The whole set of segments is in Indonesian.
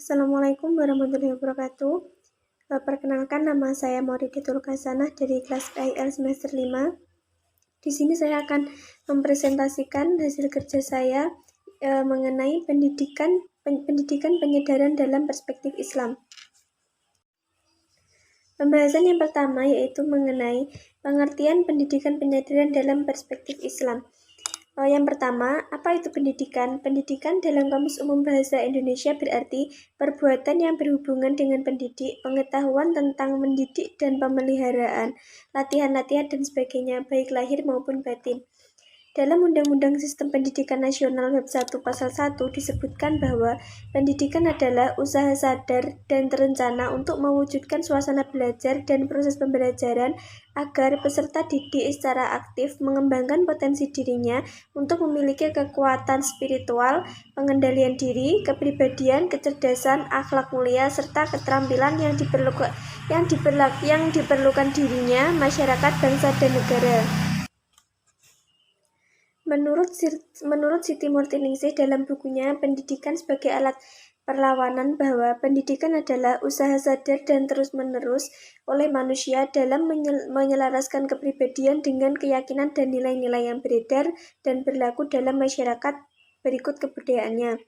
Assalamualaikum warahmatullahi wabarakatuh. Perkenalkan, nama saya Mauriditul Hasanah dari kelas IL semester 5. Di sini saya akan mempresentasikan hasil kerja saya mengenai pendidikan penyedaran dalam perspektif Islam. Pembahasan yang pertama yaitu mengenai pengertian pendidikan penyedaran dalam perspektif Islam. Yang pertama, apa itu pendidikan? Pendidikan dalam Kamus Umum Bahasa Indonesia berarti perbuatan yang berhubungan dengan pendidik, pengetahuan tentang mendidik dan pemeliharaan, latihan-latihan dan sebagainya, baik lahir maupun batin. Dalam Undang-Undang Sistem Pendidikan Nasional Bab 1 Pasal 1 disebutkan bahwa pendidikan adalah usaha sadar dan terencana untuk mewujudkan suasana belajar dan proses pembelajaran agar peserta didik secara aktif mengembangkan potensi dirinya untuk memiliki kekuatan spiritual, pengendalian diri, kepribadian, kecerdasan, akhlak mulia, serta keterampilan yang diperlukan dirinya, masyarakat, bangsa, dan negara. Menurut Siti Murtiningsih dalam bukunya Pendidikan sebagai Alat Perlawanan bahwa pendidikan adalah usaha sadar dan terus-menerus oleh manusia dalam menyelaraskan kepribadian dengan keyakinan dan nilai-nilai yang beredar dan berlaku dalam masyarakat berikut kebudayaannya.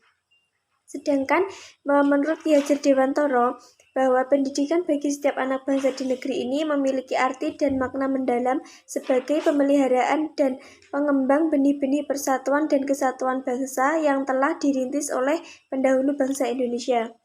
Sedangkan menurut Ki Hajar Dewantara bahwa pendidikan bagi setiap anak bangsa di negeri ini memiliki arti dan makna mendalam sebagai pemeliharaan dan pengembang benih-benih persatuan dan kesatuan bangsa yang telah dirintis oleh pendahulu bangsa Indonesia.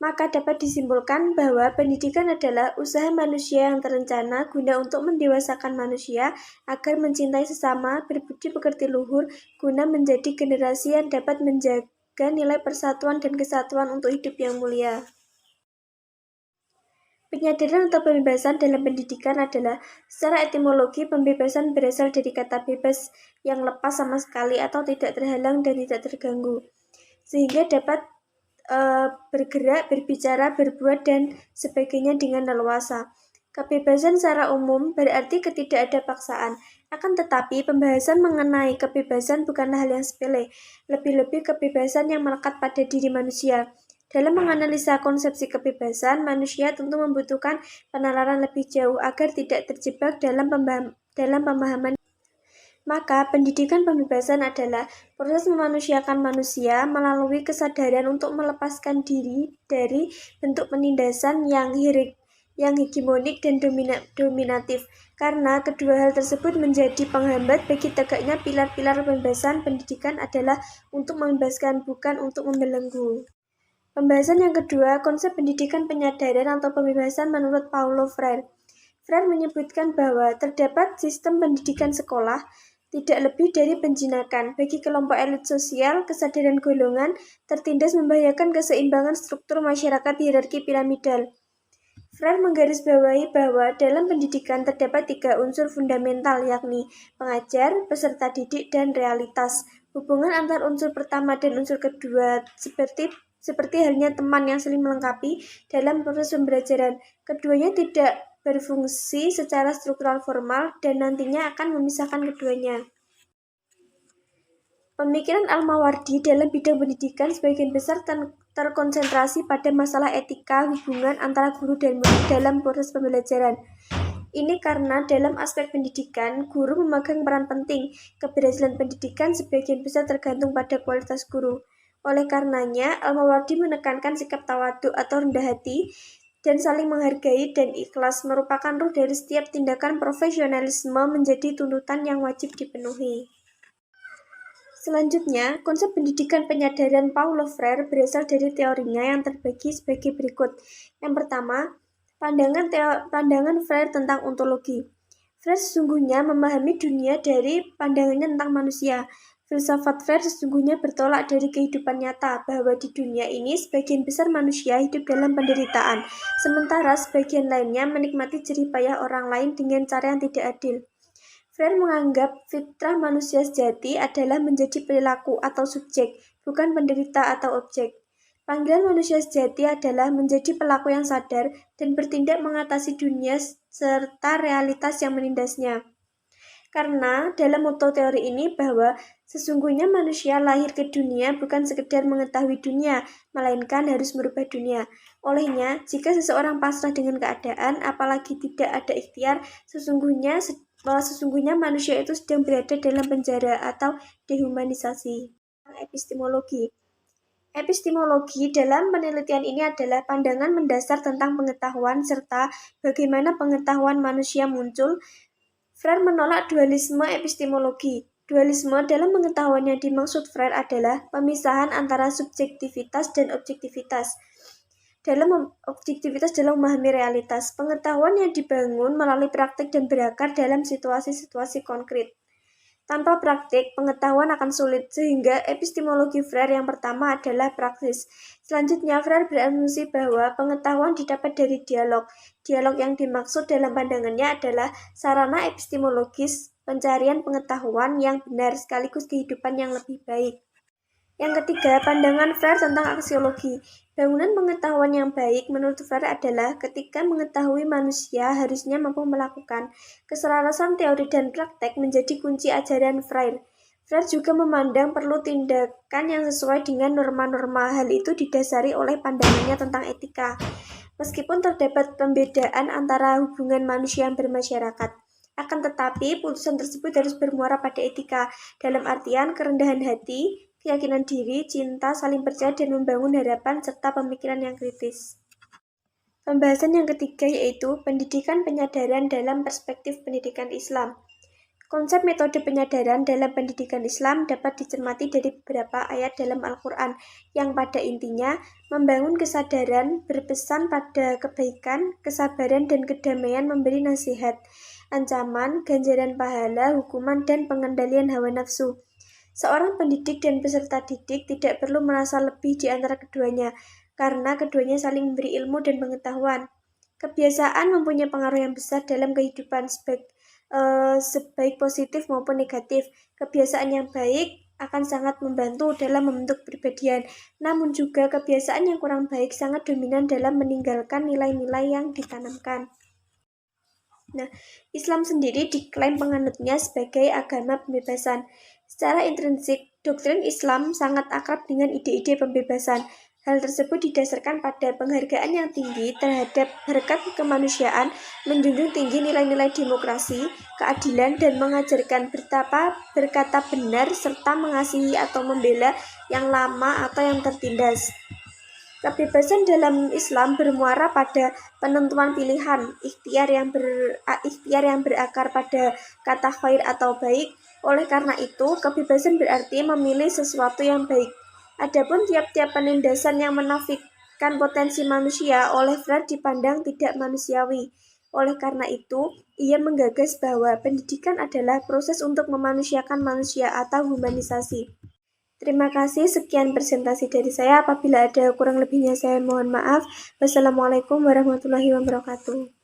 Maka dapat disimpulkan bahwa pendidikan adalah usaha manusia yang terencana guna untuk mendewasakan manusia agar mencintai sesama, berbudi pekerti luhur, guna menjadi generasi yang dapat menjaga nilai persatuan dan kesatuan untuk hidup yang mulia. Penyadaran atau pembebasan dalam pendidikan adalah secara etimologi pembebasan berasal dari kata bebas yang lepas sama sekali atau tidak terhalang dan tidak terganggu, sehingga dapat bergerak, berbicara, berbuat, dan sebagainya dengan leluasa. Kebebasan secara umum berarti tidak ada paksaan. Akan tetapi, pembahasan mengenai kebebasan bukanlah hal yang sepele, lebih-lebih kebebasan yang melekat pada diri manusia. Dalam menganalisa konsepsi kebebasan, manusia tentu membutuhkan penalaran lebih jauh agar tidak terjebak dalam pemahaman. Maka, pendidikan pembebasan adalah proses memanusiakan manusia melalui kesadaran untuk melepaskan diri dari bentuk penindasan yang hegemonik dan dominatif, karena kedua hal tersebut menjadi penghambat bagi tegaknya pilar-pilar pembebasan. Pendidikan adalah untuk membebaskan, bukan untuk membelenggu. Pembahasan yang kedua, konsep pendidikan penyadaran atau pembebasan menurut Paulo Freire. Freire menyebutkan bahwa terdapat sistem pendidikan sekolah tidak lebih dari penjinakan. Bagi kelompok elit sosial, kesadaran golongan tertindas membahayakan keseimbangan struktur masyarakat hierarki piramidal. Freire menggarisbawahi bahwa dalam pendidikan terdapat 3 unsur fundamental, yakni pengajar, peserta didik, dan realitas. Hubungan antar unsur pertama dan unsur kedua seperti halnya teman yang saling melengkapi dalam proses pembelajaran. Keduanya tidak berfungsi secara struktural formal dan nantinya akan memisahkan keduanya. Pemikiran Al-Mawardi dalam bidang pendidikan sebagian besar terkonsentrasi pada masalah etika hubungan antara guru dan murid dalam proses pembelajaran. Ini karena dalam aspek pendidikan, guru memegang peran penting. Keberhasilan pendidikan sebagian besar tergantung pada kualitas guru. Oleh karenanya, Al-Mawardi menekankan sikap tawadhu atau rendah hati dan saling menghargai dan ikhlas merupakan ruh dari setiap tindakan. Profesionalisme menjadi tuntutan yang wajib dipenuhi. Selanjutnya, konsep pendidikan penyadaran Paulo Freire berasal dari teorinya yang terbagi sebagai berikut. Yang pertama, pandangan Freire tentang ontologi. Freire sesungguhnya memahami dunia dari pandangannya tentang manusia. Filsafat Freire sesungguhnya bertolak dari kehidupan nyata, bahwa di dunia ini sebagian besar manusia hidup dalam penderitaan, sementara sebagian lainnya menikmati jerih payah orang lain dengan cara yang tidak adil. Freire menganggap fitrah manusia sejati adalah menjadi perilaku atau subjek, bukan penderita atau objek. Panggilan manusia sejati adalah menjadi pelaku yang sadar dan bertindak mengatasi dunia serta realitas yang menindasnya. Karena dalam moto teori ini bahwa sesungguhnya manusia lahir ke dunia bukan sekedar mengetahui dunia, melainkan harus merubah dunia. Olehnya, jika seseorang pasrah dengan keadaan, apalagi tidak ada ikhtiar, sesungguhnya manusia itu sedang berada dalam penjara atau dehumanisasi. Epistemologi. Epistemologi dalam penelitian ini adalah pandangan mendasar tentang pengetahuan serta bagaimana pengetahuan manusia muncul. Freire menolak dualisme epistemologi. Dualisme dalam pengetahuan yang dimaksud Freire adalah pemisahan antara subjektivitas dan objektivitas. Objektivitas dalam memahami realitas. Pengetahuan yang dibangun melalui praktik dan berakar dalam situasi-situasi konkret. Tanpa praktik, pengetahuan akan sulit, sehingga epistemologi Freire yang pertama adalah praksis. Selanjutnya, Freire berasumsi bahwa pengetahuan didapat dari dialog. Dialog yang dimaksud dalam pandangannya adalah sarana epistemologis pencarian pengetahuan yang benar sekaligus kehidupan yang lebih baik. Yang ketiga, pandangan Freire tentang aksiologi. Bangunan pengetahuan yang baik menurut Freire adalah ketika mengetahui manusia harusnya mampu melakukan. Keselarasan teori dan praktek menjadi kunci ajaran Freire. Freire juga memandang perlu tindakan yang sesuai dengan norma-norma. Hal itu didasari oleh pandangannya tentang etika. Meskipun terdapat pembedaan antara hubungan manusia yang bermasyarakat, akan tetapi putusan tersebut harus bermuara pada etika, dalam artian kerendahan hati, keyakinan diri, cinta, saling percaya, dan membangun harapan, serta pemikiran yang kritis. Pembahasan yang ketiga yaitu pendidikan penyadaran dalam perspektif pendidikan Islam. Konsep metode penyadaran dalam pendidikan Islam dapat dicermati dari beberapa ayat dalam Al-Quran yang pada intinya membangun kesadaran, berpesan pada kebaikan, kesabaran, dan kedamaian, memberi nasihat, ancaman, ganjaran pahala, hukuman, dan pengendalian hawa nafsu. Seorang pendidik dan peserta didik tidak perlu merasa lebih di antara keduanya, karena keduanya saling memberi ilmu dan pengetahuan. Kebiasaan mempunyai pengaruh yang besar dalam kehidupan, sebaik positif maupun negatif. Kebiasaan yang baik akan sangat membantu dalam membentuk kepribadian, namun juga kebiasaan yang kurang baik sangat dominan dalam meninggalkan nilai-nilai yang ditanamkan. Islam sendiri diklaim penganutnya sebagai agama pembebasan. Secara intrinsik, doktrin Islam sangat akrab dengan ide-ide pembebasan. Hal tersebut didasarkan pada penghargaan yang tinggi terhadap harkat kemanusiaan, menjunjung tinggi nilai-nilai demokrasi, keadilan, dan mengajarkan betapa berkata benar serta mengasihi atau membela yang lama atau yang tertindas. Kebebasan dalam Islam bermuara pada penentuan pilihan, ikhtiar yang berakar pada kata khair atau baik. Oleh karena itu, kebebasan berarti memilih sesuatu yang baik. Adapun tiap-tiap penindasan yang menafikan potensi manusia oleh Freire dipandang tidak manusiawi. Oleh karena itu, ia menggagas bahwa pendidikan adalah proses untuk memanusiakan manusia atau humanisasi. Terima kasih, sekian presentasi dari saya. Apabila ada kurang lebihnya saya mohon maaf. Wassalamualaikum warahmatullahi wabarakatuh.